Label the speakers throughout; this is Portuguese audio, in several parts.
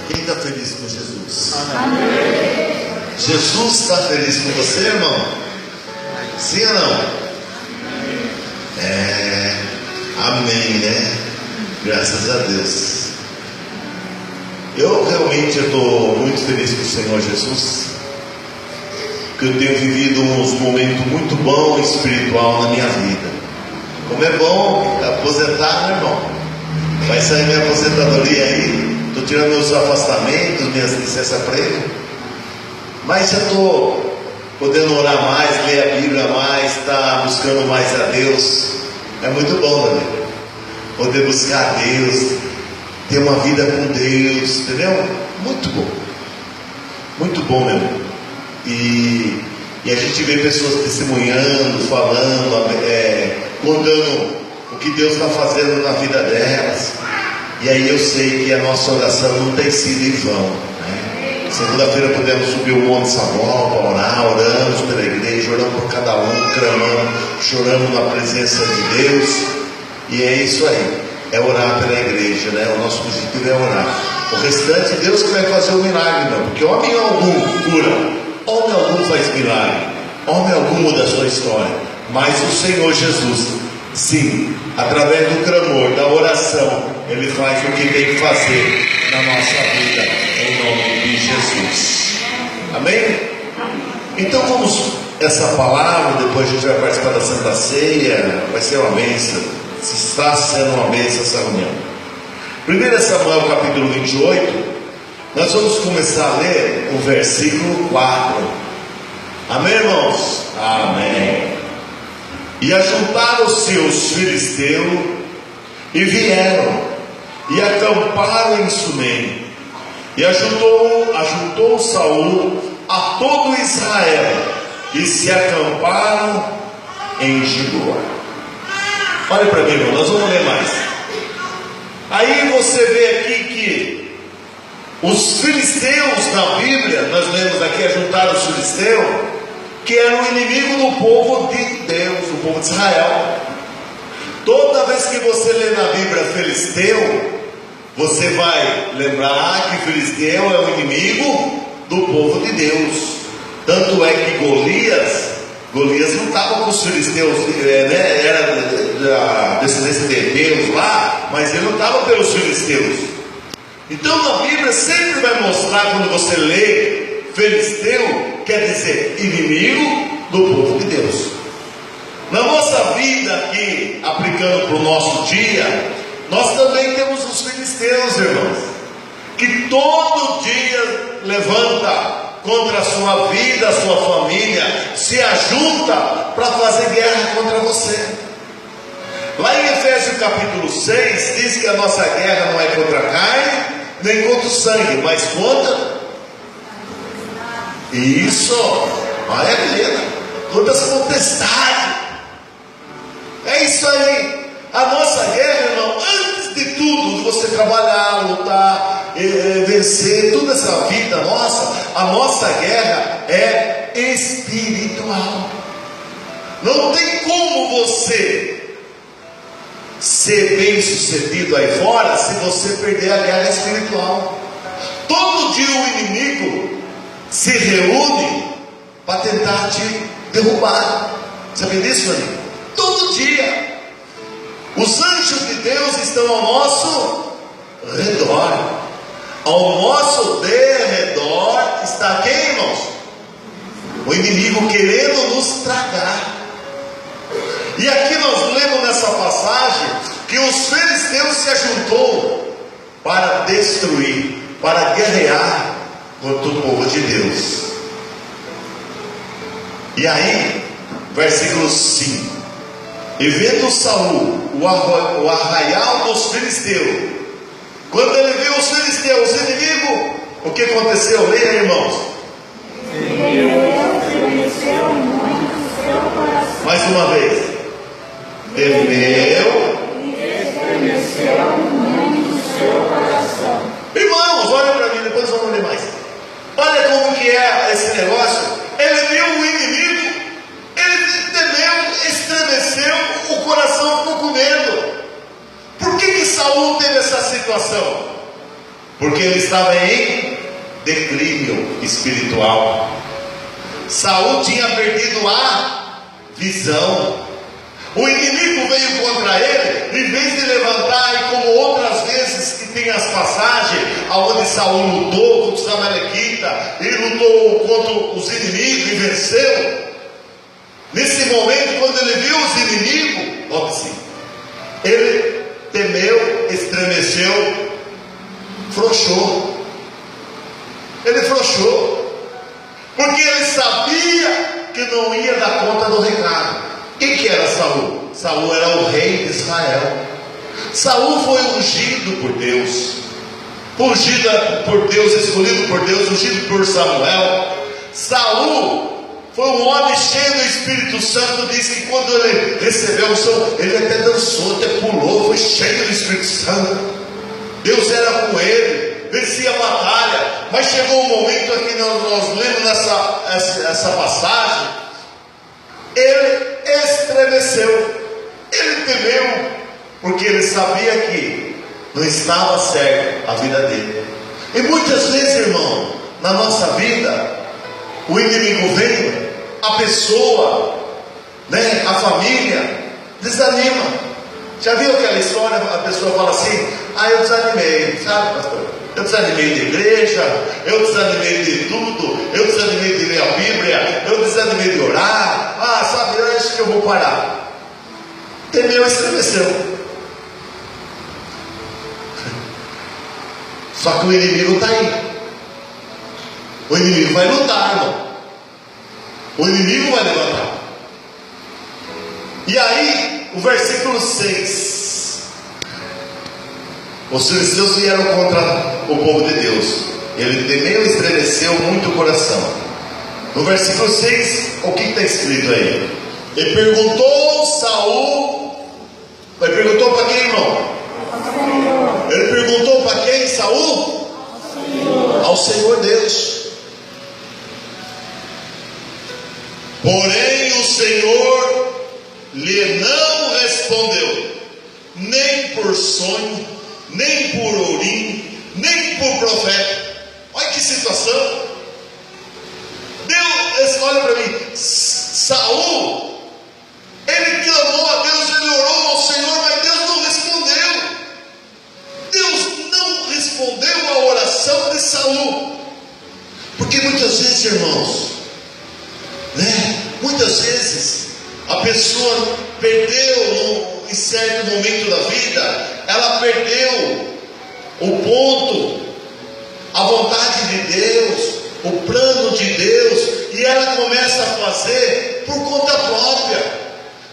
Speaker 1: Quem está feliz com Jesus? Amém. Jesus está feliz com você, irmão? Sim ou não? Amém, né? Graças a Deus. Eu realmente estou muito feliz com o Senhor Jesus, porque eu tenho vivido uns momentos muito bons espiritual na minha vida. Como é bom aposentar, meu irmão. Vai sair minha aposentadoria aí. Estou tirando meus afastamentos, minhas licença-prego. Mas já estou podendo orar mais, ler a Bíblia mais, estar buscando mais a Deus. É muito bom, né? Poder buscar a Deus, ter uma vida com Deus, entendeu? Muito bom. Muito bom mesmo. E a gente vê pessoas testemunhando, falando, contando o que Deus está fazendo na vida delas. E aí eu sei que a nossa oração não tem sido em vão, né? Segunda-feira pudemos subir o Monte Sabó para orar, oramos pela igreja, oramos por cada um, clamamos, choramos na presença de Deus. E é isso aí, é orar pela igreja, né? O nosso objetivo é orar. O restante Deus que vai fazer o milagre, não, porque homem algum cura, homem algum faz milagre, homem algum muda a sua história, mas o Senhor Jesus, sim, através do clamor, da oração, Ele faz o que tem que fazer na nossa vida, em nome de Jesus. Amém? Então vamos, essa palavra, depois a gente vai participar da Santa Ceia, vai ser uma bênção, está sendo uma bênção essa reunião. 1 Samuel capítulo 28, nós vamos começar a ler o versículo 4. Amém, irmãos? Amém. E ajuntaram-se os filisteus e vieram e acamparam em Sunem. E ajuntou Saul a todo Israel e se acamparam em Gibeá. Olha para mim, irmão, nós vamos ler mais. Aí você vê aqui que os filisteus na Bíblia, nós lemos aqui, ajuntaram os filisteus, que eram o inimigo do povo de Deus, do povo de Israel. Toda vez que você lê na Bíblia filisteu, você vai lembrar que filisteu é o inimigo do povo de Deus. Tanto é que Golias não estava com os filisteus, né? Era da descendência de Deus lá, mas ele não estava pelos filisteus. Então na Bíblia sempre vai mostrar, quando você lê filisteu, quer dizer inimigo do povo de Deus. Na nossa vida aqui, aplicando para o nosso dia, nós também temos os filisteus, irmãos, que todo dia levanta contra a sua vida, a sua família, se ajunta para fazer guerra contra você. Lá em Efésios capítulo 6 diz que a nossa guerra não é contra a carne, nem contra o sangue, mas contra contra as potestades. É isso aí. A nossa guerra, irmão, antes de tudo, de você trabalhar, lutar, vencer toda essa vida nossa, a nossa guerra é espiritual. Não tem como você ser bem sucedido aí fora se você perder a guerra espiritual. Todo dia o inimigo se reúne para tentar te derrubar. Sabe disso, amigo? Todo dia. Os anjos de Deus estão ao nosso redor. Ao nosso derredor está quem, irmãos? O inimigo querendo nos tragar. E aqui nós lemos nessa passagem que os filisteus se ajuntou para destruir, para guerrear contra o povo de Deus. E aí, versículo 5: e vendo Saul o arraial dos filisteus, quando ele viu os filisteus, os inimigos, o que aconteceu? Leia, irmãos. Mais uma vez. Temeu e estremeceu muito o seu coração. Irmãos, olha para mim, depois vamos ler mais. Olha como que é esse negócio. Ele viu o inimigo, ele temeu, estremeceu, o coração ficou com medo. Por que Saul teve essa situação? porque ele estava em declínio espiritual. Saul tinha perdido a visão. O inimigo veio contra ele, em vez de levantar, e como outras vezes que tem as passagens, aonde Saul lutou contra os amalequitas, e lutou contra os inimigos e venceu. Nesse momento, quando ele viu os inimigos, logo assim, ele temeu, estremeceu, frouxou. Ele frouxou, porque ele sabia que não ia dar conta do recado. Quem que era Saul? Saul era o rei de Israel. Saul foi ungido por Deus, escolhido por Deus, ungido por Samuel. Saul foi um homem cheio do Espírito Santo. Diz que quando ele recebeu a unção, ele até dançou, até pulou, foi cheio do Espírito Santo. Deus era com ele, vencia a batalha. Mas chegou um momento aqui, nós lemos essa passagem, ele estremeceu, ele temeu, porque ele sabia que não estava certo a vida dele. E muitas vezes, irmão, na nossa vida, o inimigo vem, a pessoa, a família, desanima. Já viu aquela história? A pessoa fala assim: eu desanimei, sabe, pastor? Eu desanimei de igreja, eu desanimei de tudo, eu desanimei de ler a Bíblia, eu desanimei de orar. Sabe, eu acho que eu vou parar. Temeu, estremeceu. Só que o inimigo está aí. O inimigo vai lutar, irmão. O inimigo vai levantar. E aí, o versículo 6. Os filisteus vieram contra o povo de Deus. Ele temeu e estremeceu muito o coração. No versículo 6, o que está escrito aí? Ele perguntou Saul. Ele perguntou para quem, irmão? Ele perguntou para quem, Saul? Ao Senhor Deus. Porém o Senhor lhe não respondeu, nem por sonho, nem por Urim, nem por profeta. Olha que situação. Deus, olha para mim, Saul, ele clamou a Deus, ele orou ao Senhor, mas Deus não respondeu. Deus não respondeu a oração de Saul. Porque muitas vezes, irmãos, muitas vezes a pessoa perdeu em certo momento da vida, ela perdeu o ponto, a vontade de Deus, o plano de Deus, e ela começa a fazer por conta própria,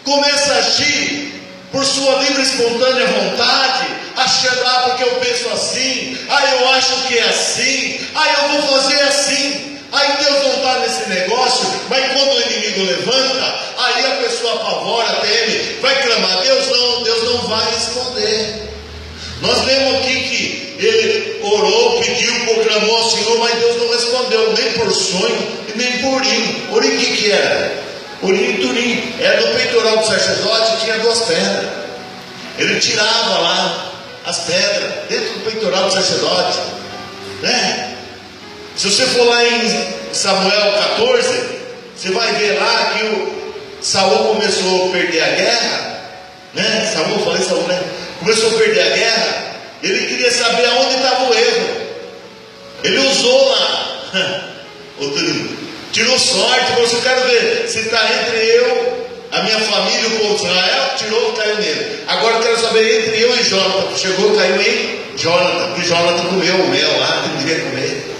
Speaker 1: começa a agir por sua livre e espontânea vontade, achando, porque eu penso assim, eu acho que é assim, eu vou fazer assim. Aí Deus não está nesse negócio, mas quando o inimigo levanta, aí a pessoa apavora, teme, vai clamar, Deus não vai responder. Nós lemos aqui que ele orou, pediu, proclamou ao Senhor, mas Deus não respondeu, nem por sonho, e nem por Urim. Urim o que era? Urim e Turim, era no peitoral do sacerdote, tinha 2 pedras. Ele tirava lá as pedras, dentro do peitoral do sacerdote, Se você for lá em Samuel 14, você vai ver lá que o Saul começou a perder a guerra, Saul, começou a perder a guerra. Ele queria saber aonde estava o erro. Ele usou lá, tirou sorte, falou assim: eu quero ver se está entre eu, a minha família e o povo de Israel. Tirou, caiu nele. Agora eu quero saber entre eu e Jonathan. Chegou, caiu em Jonathan, porque Jonathan comeu o mel lá que não devia comer.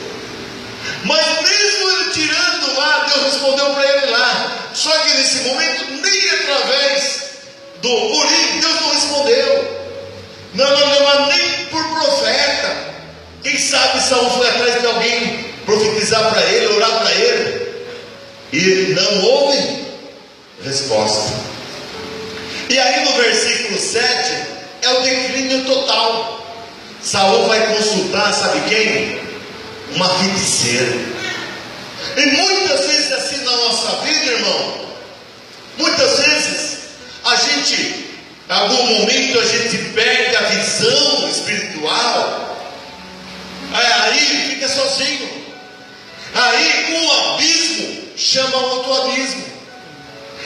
Speaker 1: Mas mesmo ele tirando lá, Deus respondeu para ele lá. Só que nesse momento, nem através do Urim, Deus não respondeu. Não, nem por profeta. Quem sabe Saul foi atrás de alguém profetizar para ele, orar para ele, e não houve resposta. E aí no versículo 7 é o declínio total. Saul vai consultar, sabe quem? Uma feiticeira. E muitas vezes assim na nossa vida, irmão, muitas vezes a gente, em algum momento a gente perde a visão espiritual, fica sozinho. Aí um abismo chama outro abismo.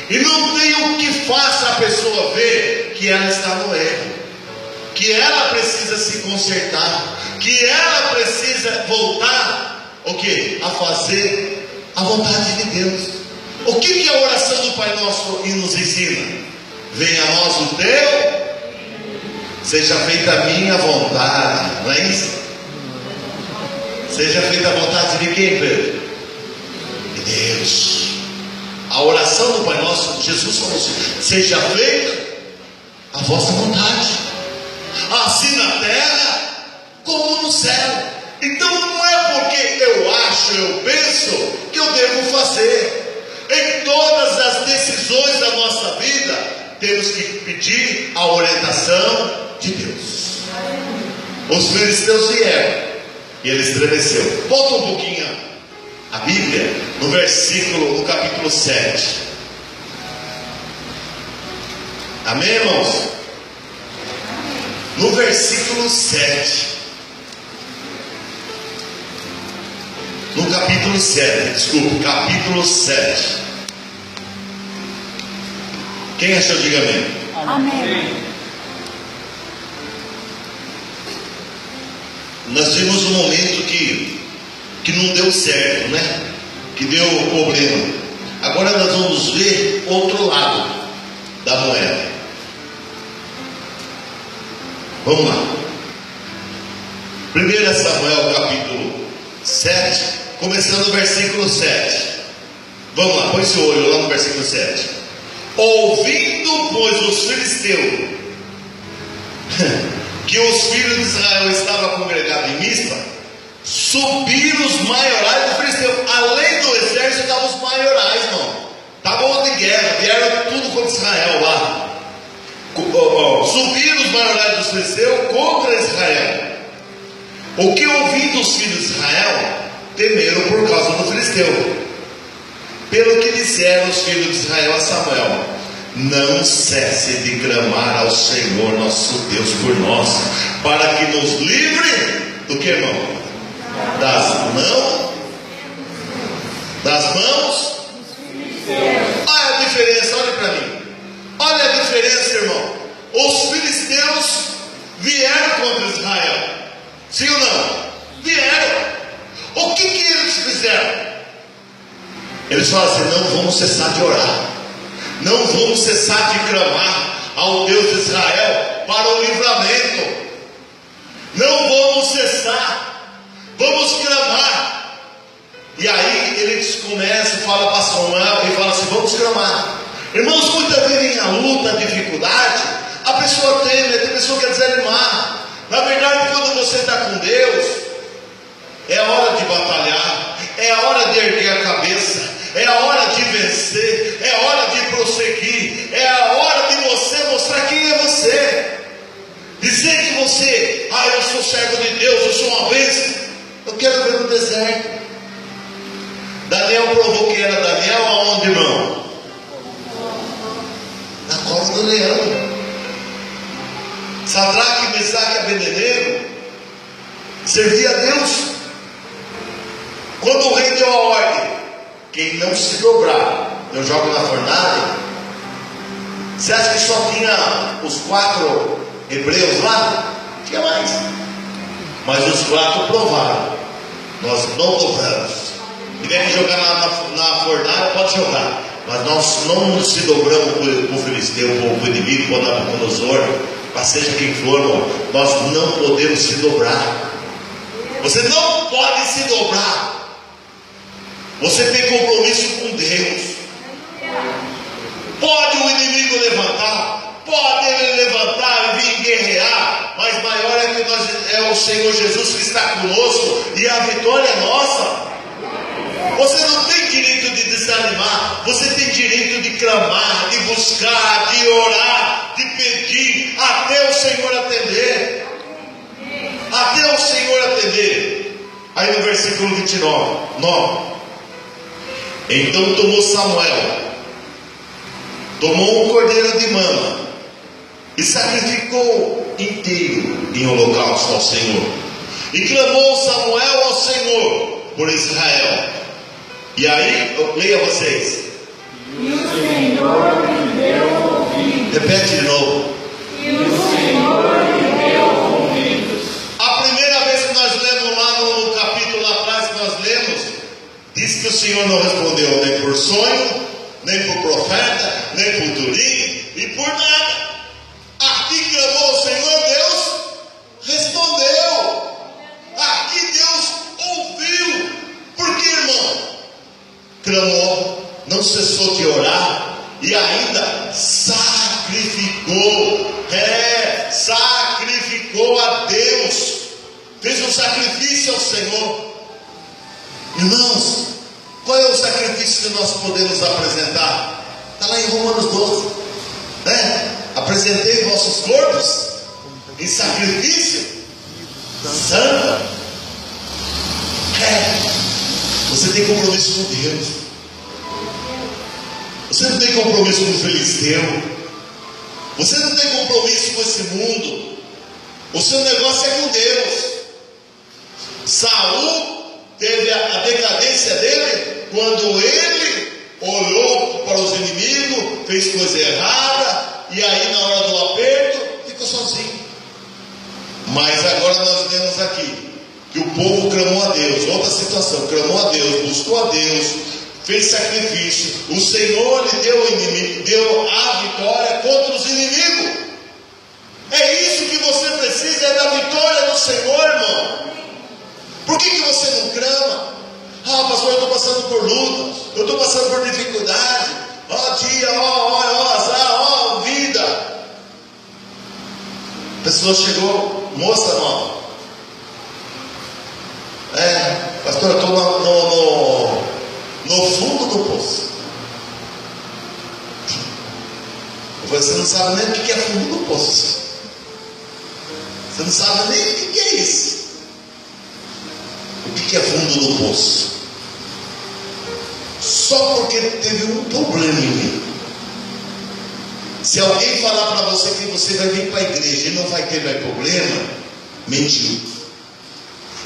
Speaker 1: E não tem o que faça a pessoa ver que ela está no erro, que ela precisa se consertar, que ela precisa voltar o quê? A fazer a vontade de Deus. O que a oração do Pai Nosso nos ensina? Venha a nós o teu, seja feita a minha vontade, não é isso? Seja feita a vontade de quem, Pedro? De Deus. A oração do Pai Nosso, Jesus falou assim: seja feita a vossa vontade, assim na terra como no céu. Então não é porque eu acho, eu penso, que eu devo fazer. Em todas as decisões da nossa vida, temos que pedir a orientação de Deus. Os filisteus vieram e ele estremeceu. Volta um pouquinho a Bíblia, no capítulo 7. Amém, irmãos? No versículo 7. No capítulo 7, desculpe, capítulo 7. Quem achou, diga amém.
Speaker 2: Amém.
Speaker 1: Nós tivemos um momento que não deu certo, né? Que deu problema. Agora nós vamos ver outro lado da moeda. Vamos lá. 1 Samuel capítulo 7, começando no versículo 7. Vamos lá, põe seu olho lá no versículo 7. Ouvindo, pois, os filisteus que os filhos de Israel estavam congregados em Mispa, subiram os maiorais do filisteu. Além do exército estavam os maiorais, irmão. Estavam de guerra, vieram tudo contra Israel lá. Subiram os maiorais dos filisteus contra Israel. O que ouvindo os filhos de Israel, temeram por causa do filisteu. Pelo que disseram os filhos de Israel a Samuel: não cesse de clamar ao Senhor nosso Deus por nós, para que nos livre do que, irmão? Das mãos. Olha a diferença, olha para mim. Olha a diferença, irmão. Os filisteus vieram contra Israel, sim ou não? Vieram. O que eles fizeram? Eles falaram assim: não vamos cessar de orar, não vamos cessar de clamar ao Deus de Israel para o livramento, não vamos cessar, vamos clamar. E aí eles começam, falam para Samuel e falam assim: vamos clamar. Irmãos, muitas vezes em a luta, a dificuldade, a pessoa teme, a pessoa quer desanimar. Na verdade, quando você está com Deus, é hora de batalhar, é hora de erguer a cabeça, é a hora de vencer, é a hora de prosseguir, é a hora de você mostrar quem é você. Dizer que você, eu sou servo de Deus, eu sou uma bênção. Eu quero ver no deserto. Daniel provou que era Daniel aonde, irmão? Na cova do leão. Sadraque, Mesaque e Abednego servia a Deus. Quando o rei deu a ordem: quem não se dobrar, eu jogo na fornalha. Você acha que só tinha os 4 hebreus lá? Tinha mais. Mas os 4 provaram: nós não dobramos. Se tiver que jogar na fornalha, pode jogar, mas nós não se dobramos para o filisteu, para o inimigo, para o Nabucodonosor, para seja quem for, irmão. Nós não podemos se dobrar. Você não pode se dobrar. Você tem compromisso com Deus. Pode o inimigo levantar, pode ele levantar e vir guerrear, mas maior é o Senhor Jesus que está conosco, e a vitória é nossa. Você não tem direito de desanimar, você tem direito de clamar, de buscar, de orar, de pedir, até o Senhor atender. Até o Senhor atender. Aí no versículo 29, então tomou Samuel, tomou um cordeiro de mama e sacrificou inteiro em holocausto ao Senhor. E clamou Samuel ao Senhor por Israel. E aí, leia vocês.
Speaker 2: E o Senhor lhe deu ouvidos.
Speaker 1: Repete de novo.
Speaker 2: E o Senhor lhe deu ouvidos.
Speaker 1: A primeira vez que nós lemos lá no capítulo lá atrás que nós lemos, diz que o Senhor não respondeu nem por sonho, nem por profeta, nem por turim e por nada. Aqui clamou o Senhor, Deus respondeu. Aqui Deus ouviu. Por que, irmão? Clamou, não cessou de orar e ainda sacrificou. Sacrificou a Deus. Fez um sacrifício ao Senhor. Irmãos, qual é o sacrifício que nós podemos apresentar? Está lá em Romanos 12, né? Apresentei vossos corpos em sacrifício santo. Você tem compromisso com Deus. Você não tem compromisso com o filisteu. Você não tem compromisso com esse mundo. O seu negócio é com Deus. Saul teve a decadência dele quando ele olhou para os inimigos, fez coisa errada, e aí na hora do aperto ficou sozinho. Mas agora nós vemos aqui que o povo clamou a Deus. Outra situação, clamou a Deus, buscou a Deus, fez sacrifício. O Senhor lhe deu a vitória contra os inimigos. É isso que você precisa, é da vitória do Senhor, irmão. Por que você não clama? Ah, pastor, eu estou passando por luta, eu estou passando por dificuldade. Ó dia, ó azar, ó vida. A pessoa chegou, moça nova. Pastor, eu estou no fundo do poço. Eu falei, você não sabe nem o que é fundo do poço. Você não sabe nem o que é isso. O que é fundo do poço? Só porque teve um problema em mim. Se alguém falar para você que você vai vir para a igreja e não vai ter mais problema, mentiu.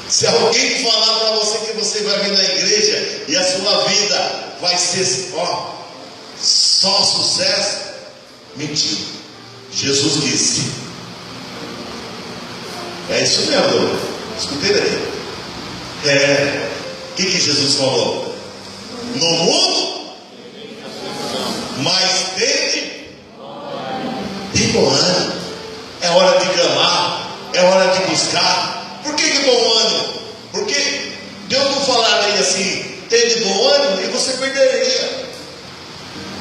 Speaker 1: Se alguém falar para você que você vai vir na igreja e a sua vida vai ser só sucesso, mentiu. Jesus disse. É isso mesmo, escutei daí. O que Jesus falou? No mundo, mas tende bom ânimo. É hora de clamar, é hora de buscar. Por que bom ânimo? Porque Deus não falaria assim, tende bom ânimo, e você perderia.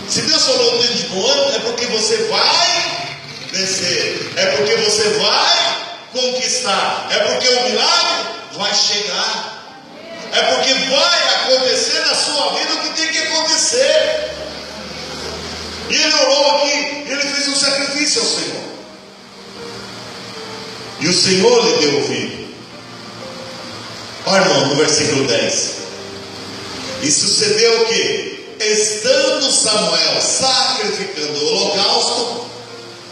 Speaker 1: Se Deus falou tende bom ânimo, é porque você vai vencer, é porque você vai conquistar, é porque o milagre vai chegar. É porque vai acontecer na sua vida o que tem que acontecer. E ele orou aqui, ele fez um sacrifício ao Senhor. E o Senhor lhe deu ouvido. Olha, irmão, no versículo 10. E sucedeu o que? Estando Samuel sacrificando o holocausto.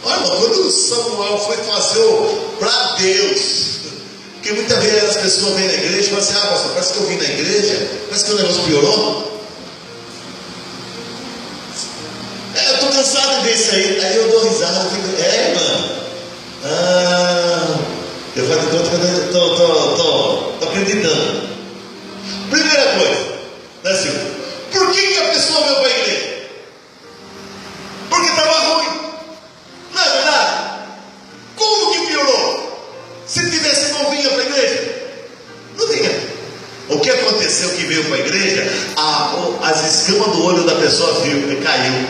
Speaker 1: Olha, irmão, quando Samuel foi fazer para Deus. Porque muitas vezes as pessoas vêm na igreja e falam assim, pastor, parece que eu vim na igreja, parece que o negócio piorou. Eu estou cansado de ver isso aí. Aí eu dou risada, eu fico, mano. Eu falo, estou acreditando. Primeira coisa, né, Silvio? Por que a pessoa veio para a igreja? Porque estava ruim. Não é verdade? Como que piorou? Se tivesse não vinha para a igreja, não vinha. O que aconteceu que veio para a igreja? As escamas do olho da pessoa caiu.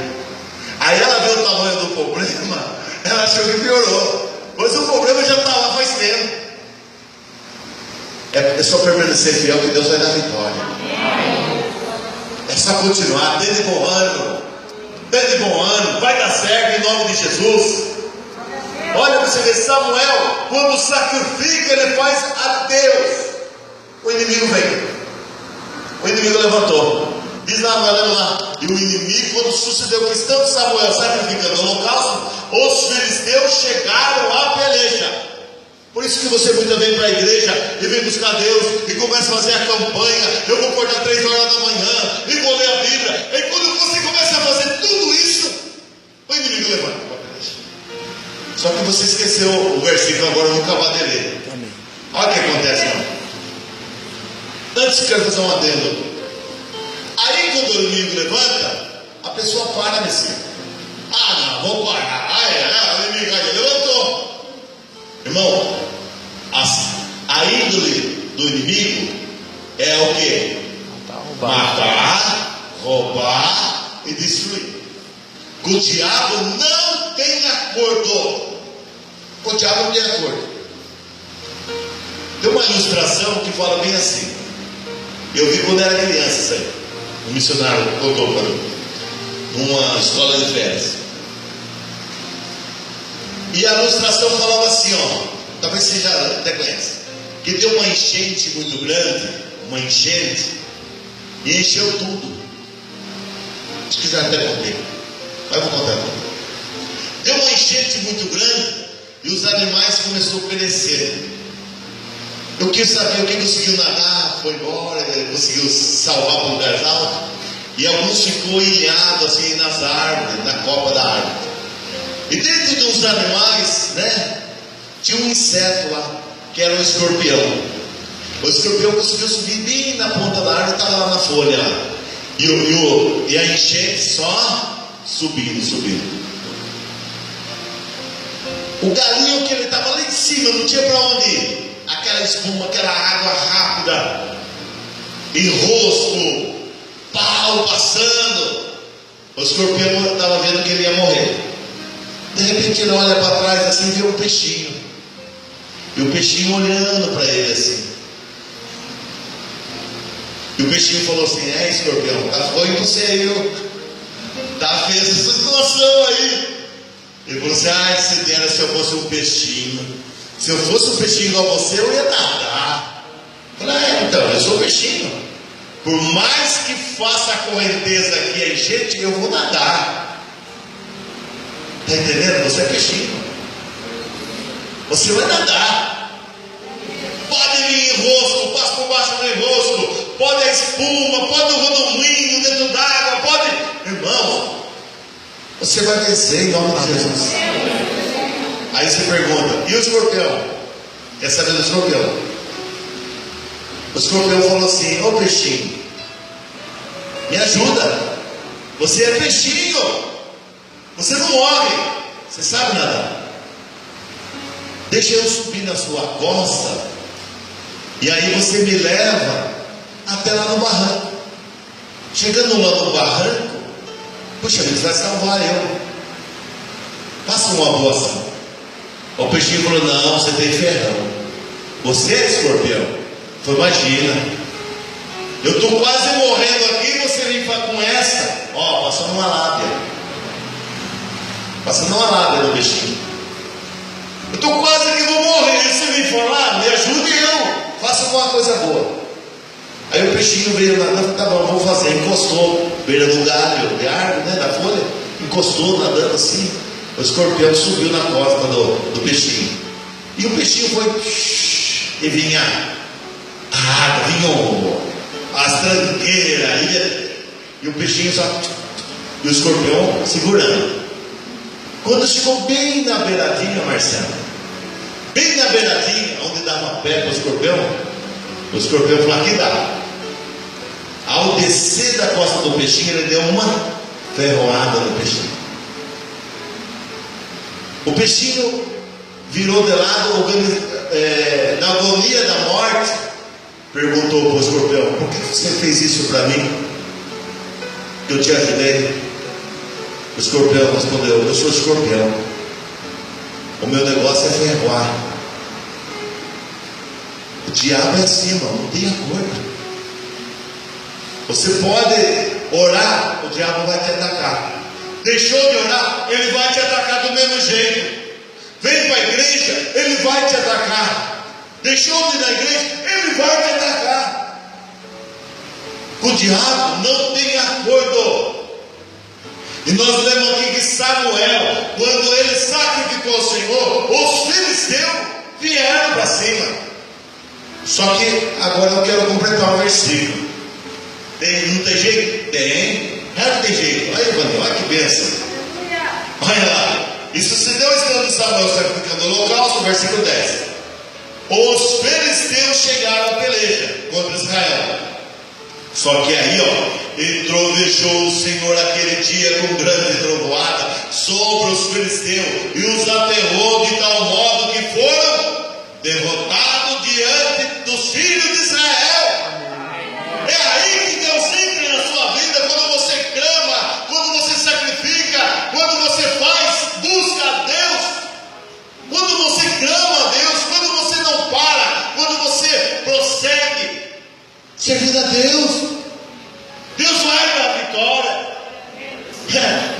Speaker 1: Aí ela viu o tamanho do problema, ela achou que piorou. Mas o problema já está lá faz tempo. É só permanecer fiel que Deus vai dar vitória. É só continuar, dê de bom ânimo. Dê de bom ânimo, vai dar certo em nome de Jesus. Olha para você ver, Samuel, quando sacrifica, ele faz a Deus. O inimigo veio. O inimigo levantou. Diz lá, e o inimigo, quando sucedeu que estando Samuel sacrificando o holocausto, os filisteus chegaram à peleja. Por isso que você muitas vezes vem para a igreja e vê buscar Deus, e começa a fazer a campanha, eu vou acordar 3 horas da manhã, e vou ler a Bíblia. E quando você começa a fazer tudo isso, o inimigo levanta. Só que você esqueceu o versículo, agora eu vou acabar de ler. Olha o que acontece, não. Antes eu quero fazer um adendo. Aí quando o inimigo levanta, a pessoa para nesse. Não, vou parar. O inimigo levantou. Irmão, a índole do inimigo é o que? Matar, roubar e destruir. Com o diabo não tem acordo. Com o diabo não tem acordo. Tem uma ilustração que fala bem assim. Eu vi quando era criança isso aí. Um missionário contou para mim, numa escola de férias. E a ilustração falava assim, talvez você já até conhece, que deu uma enchente muito grande, e encheu tudo. Acho que já até contei, mas vou contar. Deu uma enchente muito grande e os animais começaram a perecer. Eu quis saber quem conseguiu nadar, foi embora, conseguiu salvar para um lugar alto, e alguns ficou ilhado assim nas árvores, na copa da árvore. E dentro dos animais, tinha um inseto lá, que era um escorpião. O escorpião conseguiu subir bem na ponta da árvore, estava lá na folha. E a enchente só subindo. O galinho que ele estava lá em cima, não tinha para onde ir. Aquela espuma, aquela água rápida, enrosco, pau passando. O escorpião estava vendo que ele ia morrer. De repente ele olha para trás assim e vê um peixinho. E o peixinho olhando para ele assim. E o peixinho falou assim: escorpião, tá ruim pra você aí, tá feia essa situação aí. Ele falou assim: se dera se eu fosse um peixinho. Se eu fosse um peixinho igual você, eu ia nadar. Eu falei: então, eu sou peixinho. Por mais que faça a correnteza aqui, a enchente, eu vou nadar. Está entendendo? Você é peixinho. Você vai nadar. Pode vir enrosco, passa por baixo do enrosco, pode a espuma, pode o rodomoinho dentro d'água, pode. Irmão, você vai vencer em nome de Jesus. Aí você pergunta: e o escorpião? Quer saber do escorpião? O escorpião falou assim: ô peixinho, me ajuda. Você é peixinho. Você não morre. Você sabe nadar. Deixa eu subir na sua costa, e aí você me leva até lá no barranco. Chegando lá no barranco, puxa, ele vai salvar eu. Faça uma boa ação. O peixinho falou: não, você tem ferrão. Você é escorpião. Foi, imagina, eu estou quase morrendo aqui, você vem com essa, passando uma lábia. Passando uma lábia no peixinho. Eu estou quase que vou morrer. E você vem falar: me ajude eu, faça alguma coisa boa. Aí o peixinho veio nadando: tá bom, vou fazer. Encostou, beira do galho de árvore, da folha, encostou nadando assim. O escorpião subiu na costa do peixinho. E o peixinho foi, e vinha a água, vinha as tranqueiras, e o peixinho só, e o escorpião segurando. Quando chegou bem na beiradinha, Marcelo, bem na beiradinha, onde dava pé para o escorpião falou: aqui dá. Ao descer da costa do peixinho, ele deu uma ferroada no peixinho. O peixinho virou de lado, na agonia da morte, perguntou para o escorpião: por que você fez isso para mim? Que eu te ajudei. O escorpião respondeu: eu sou escorpião. O meu negócio é ferroar. O diabo é assim, irmão, não tem acordo. Você pode orar, o diabo vai te atacar. Deixou de orar, ele vai te atacar do mesmo jeito. Vem para a igreja, ele vai te atacar. Deixou de ir na igreja, ele vai te atacar. O diabo não tem acordo. E nós lemos aqui que Samuel, quando ele sacrificou o Senhor, os filisteus vieram para cima. Só que agora eu quero completar o versículo. Não tem jeito? Tem. Não tem jeito. Olha, Evandro, olha que bênção. Olha lá. Isso se deu estando Samuel sacrificando o holocausto, versículo 10. Os filisteus chegaram à peleja contra Israel. Só que aí, e trovejou o Senhor aquele dia com grande trovoada sobre os filisteus, e os aterrou de tal modo que foram derrotados diante dos filhos de Israel. É aí que Deus entra na sua vida, quando você clama, quando você sacrifica, quando você busca a Deus, quando você clama a Deus, quando você não para, quando você prossegue servindo a Deus. Deus vai dar a vitória.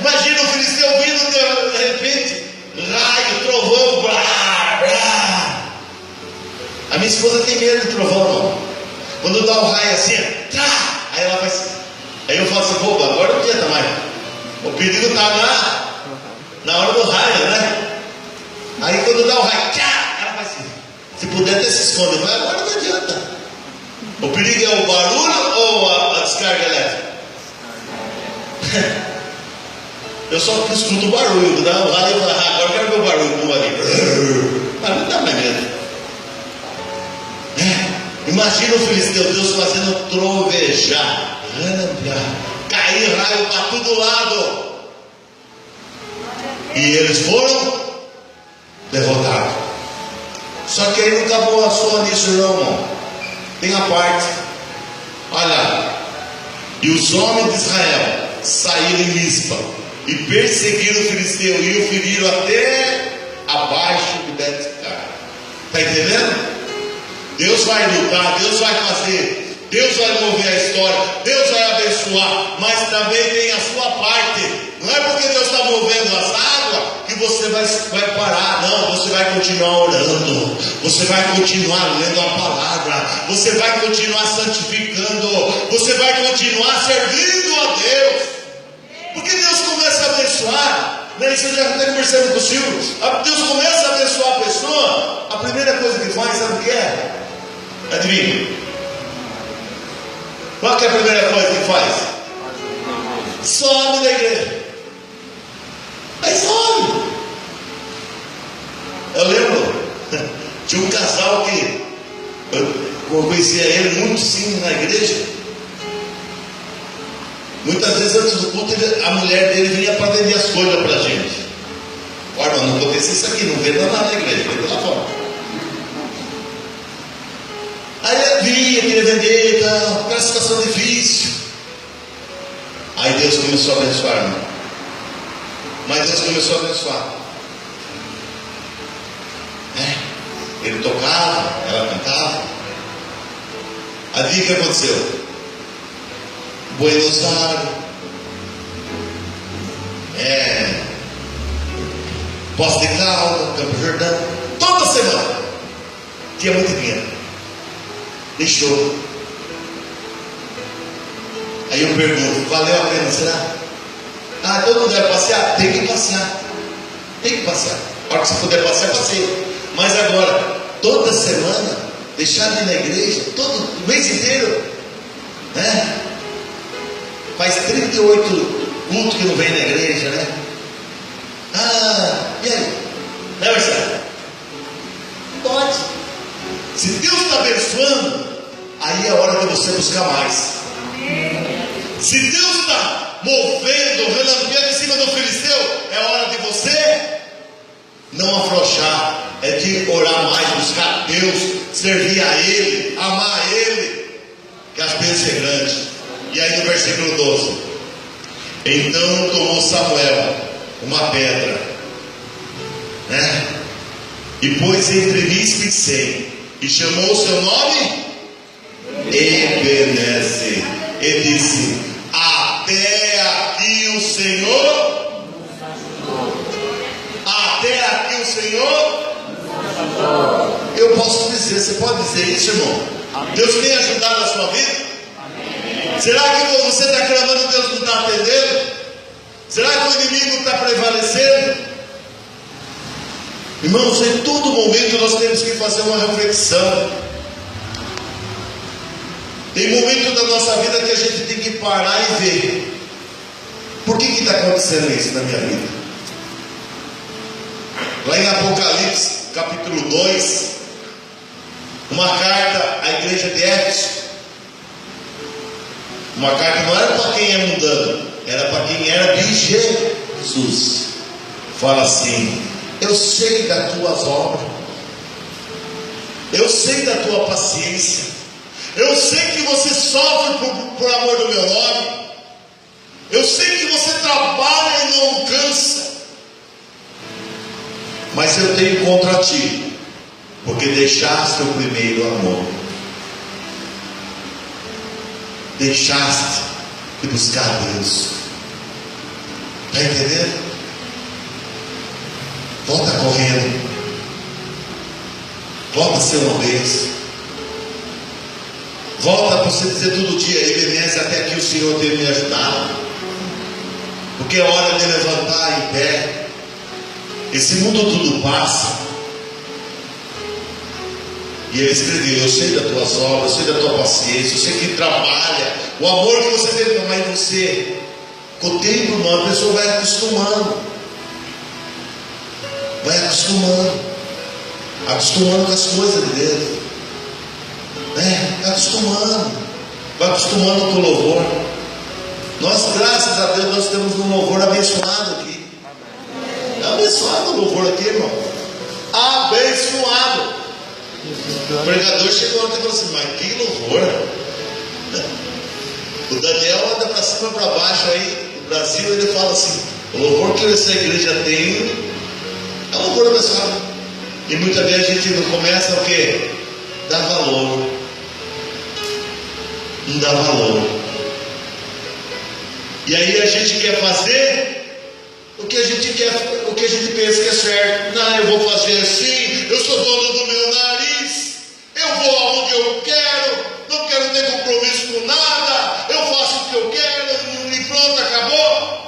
Speaker 1: Imagina o filisteu vindo de repente, raio, trovão, blá, blá. A minha esposa tem medo de trovão, não. Quando dá o raio assim, aí ela faz. Aí eu falo assim, pô, agora não adianta mais. O perigo está na hora do raio, né? Aí quando dá o raio, ela faz assim. Se puder até se esconde, mas agora não adianta. O perigo é o barulho ou a descarga elétrica? Eu só escuto o barulho, dá o raio e falo, agora eu quero ver o barulho como ali. Mas não dá mais medo. Imagina o filisteu, Deus fazendo trovejar, cair raio para todo lado. E eles foram derrotados. Só que aí não acabou só nisso, não, irmão. Tem a parte. Olha. E os homens de Israel saíram em Mispa e perseguiram o filisteu e o feriram até abaixo de Bet-car. Está entendendo? Deus vai lutar, Deus vai fazer, Deus vai mover a história, Deus vai abençoar, mas também tem a sua parte. Não é porque Deus está movendo as águas que você vai parar, não. Você vai continuar orando, você vai continuar lendo a palavra, você vai continuar santificando, você vai continuar servindo a Deus, porque Deus começa a abençoar, né? Isso eu já até conversando com o Silvio. Deus começa a abençoar a pessoa, a primeira coisa que faz, sabe o que é? Adivinha? Qual que é a primeira coisa que faz? Some da igreja. Aí some. Eu lembro, tinha um casal que eu conhecia ele muito sim na igreja. Muitas vezes antes do culto a mulher dele vinha para vender as coisas para a gente. Olha, não acontecia isso aqui, não venda nada na igreja, venda lá fora. Aí ele vinha, queria vender, então, aquela situação difícil. Aí Deus começou a abençoar, irmão. Mas Deus começou a abençoar. Ele tocava, ela cantava. Adivinha o que aconteceu? Buenos Aires, Poços de Caldas, Campo Jordão, toda semana tinha muito dinheiro. Deixou. Aí eu pergunto, valeu a pena, será? Todo mundo deve passear? Tem que passear. Tem que passear. A hora que você puder passear, passeia. Mas agora, toda semana, deixar de ir na igreja, todo o mês inteiro, né? Faz 38 cultos que não vem na igreja, né? E aí? Não é verdade? Pode. Se Deus está abençoando, aí é a hora de você buscar mais. Se Deus está movendo, relampeando em cima do filisteu, é hora de você não afrouxar, é de orar mais, buscar Deus, servir a Ele, amar a Ele, que as bênçãos é grande. E aí no versículo 12: então tomou Samuel uma pedra, né? E pôs entre Mispa e Sem, e chamou o seu nome Ebenezer, e disse: até aqui o Senhor, até aqui o Senhor. Eu posso dizer, você pode dizer isso, irmão? Deus tem ajudado a sua vida? Será que você está clamando, Deus não está atendendo? Será que o inimigo está prevalecendo? Irmãos, em todo momento nós temos que fazer uma reflexão. Tem momentos da nossa vida que a gente tem que parar e ver. Por que está acontecendo isso na minha vida? Lá em Apocalipse, capítulo 2, uma carta à igreja de Éfeso. Uma carta não era para quem é mundano, era para quem era de Jesus. Fala assim: eu sei das tuas obras, eu sei da tua paciência, eu sei que você sofre por amor do meu nome, eu sei que você trabalha e não cansa, mas eu tenho contra ti, porque deixaste o primeiro amor. Deixaste de buscar Deus. Está entendendo? Volta correndo. Volta a ser uma vez. Volta para você dizer todo dia: Ebenezer, até aqui o Senhor tem me ajudado. Porque é hora de levantar em pé. Esse mundo tudo passa. E ele escreveu: eu sei das tuas obras, eu sei da tua paciência, eu sei que trabalha, o amor que você tem, mas você, com o tempo, irmão, a pessoa vai acostumando. Vai acostumando com as coisas de Deus. Vai acostumando com o louvor. Nós, graças a Deus, nós temos um louvor abençoado aqui. Abençoado o louvor aqui, irmão. Abençoado. O pregador chegou ontem e falou assim: mas que louvor. O Daniel anda para cima e para baixo aí no Brasil. Ele fala assim: o louvor que essa igreja tem é um louvor abençoado. E muitas vezes a gente não começa o quê? Dá valor. Não dá valor. E aí a gente quer fazer o que a gente quer, o que a gente pensa que é certo. Não, eu vou fazer assim, eu sou dono do meu nariz, eu vou aonde eu quero, não quero ter compromisso com nada, eu faço o que eu quero e pronto, acabou.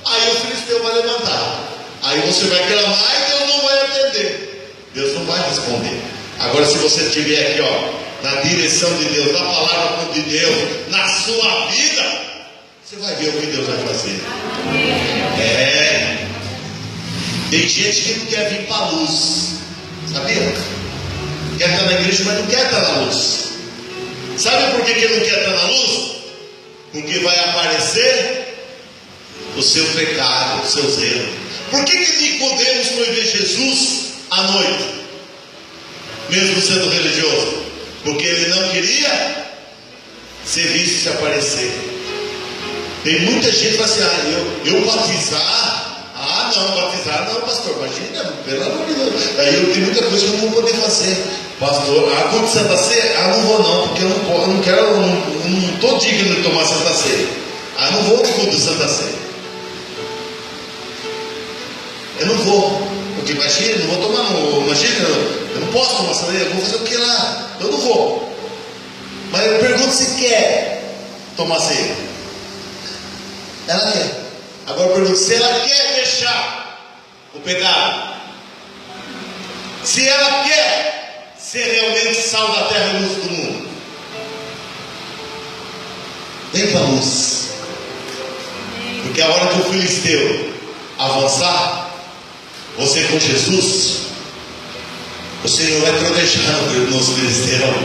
Speaker 1: Aí o filisteu vai levantar. Aí você vai clamar e Deus não vai atender. Deus não vai responder. Agora, se você estiver aqui, ó, na direção de Deus, na palavra de Deus, na sua vida, você vai ver o que Deus vai fazer. Tem gente que não quer vir para a luz, sabia? Quer estar na igreja, mas não quer estar na luz. Sabe por que não quer estar na luz? Porque vai aparecer o seu pecado, os seus erros. Por que Nicodemos foi ver Jesus à noite, mesmo sendo religioso? Porque ele não queria ser visto se aparecer. Tem muita gente que fala assim: eu batizar? Batizar não, pastor, imagina, pelo amor de Deus. Aí eu tenho muita coisa que eu não vou poder fazer. Pastor, culto de Santa Ceia? não vou não, porque eu não quero, não estou digno de tomar Santa Ceia. Não vou no culto de Santa Ceia. Eu não vou, porque imagina, não vou tomar, imagina, eu não posso tomar Santa Ceia, eu vou fazer o que lá? Eu não vou. Mas eu pergunto se quer tomar ceia. Ela quer. Agora eu pergunto se ela quer deixar o pecado. Se ela quer ser realmente sal da terra e luz do mundo. Vem para a luz. Porque a hora que o filisteu avançar, você com Jesus, o Senhor vai trovejando nos filisteus,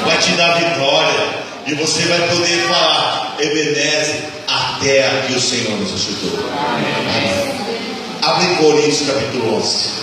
Speaker 1: vai te dar vitória, e você vai poder falar: Ebenezer, até aqui o Senhor nos ajudou. Abre Coríntios capítulo 11.